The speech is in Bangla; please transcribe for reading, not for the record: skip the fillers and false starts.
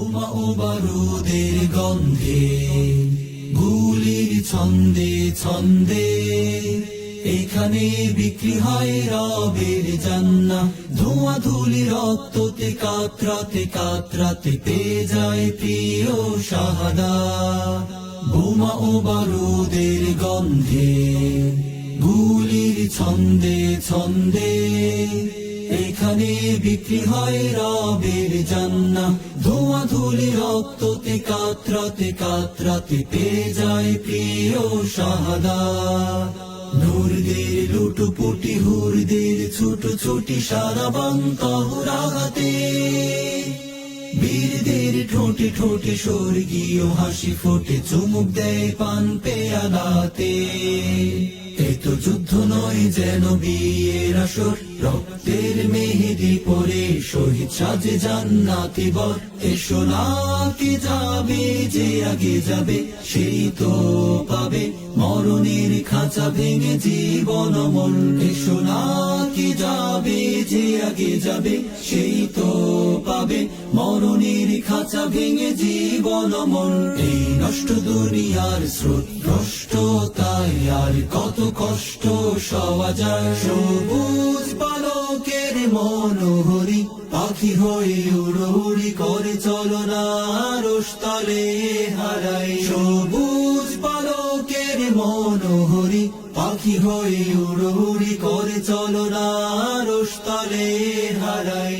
বোমা ও বারুদের গন্ধে, গুলির ছন্দে ছন্দে, এখানে বিক্রি হয় রবের জান্নাহ। ধোঁয়া ধুলি রক্ততে কাতরাতে কাতরাতে পেয়ে যায় প্রিয় শাহাদাত। বোমা ও বারুদের গন্ধে, গুলির ছন্দে ছন্দে, এখানে বিক্রি হয় রবের জান্নাহ। ধোঁয়া ধুলি রক্ততে কাতরাতে কাতরাতে পেয়ে যায় প্রিয় শাহাদাত। নূরদের লুটুপুটি হুরদের ছুটোছুটি সারাবাং তহুরাগাতে, বীরদের ঠোঁটে ঠোঁটে স্বর্গীয় হাসি ফোটে, চুমুক দেয় পান পেয়ালাতে। এ তো যুদ্ধ নয় যেন বিয়ের আসর, রক্তের মেহেদি পরে শহীদ সাজে জান্নাতি বর। এসো না কে যাবে যে আগে যাবে, সেই তো পাবে মরণের খাঁচা ভেঙে জীবন অমর। এসো না কে যাবে যে আগে যাবে, সেই তো পাবে মরণের খাঁচা ভেঙে জীবন অমর। এই নষ্ট দুনিয়ার স্রোত ভ্রষ্টতায় আর কত কষ্ট সওয়া যায়। সবুজ পালকের মনোহরি পাখি হয়ে উড়ি করে চলো না আরশতলে হারাই। সবুজ পালকের মনোহরি পাখি হয়ে উড়ি করে চলো না আরশতলে হারাই।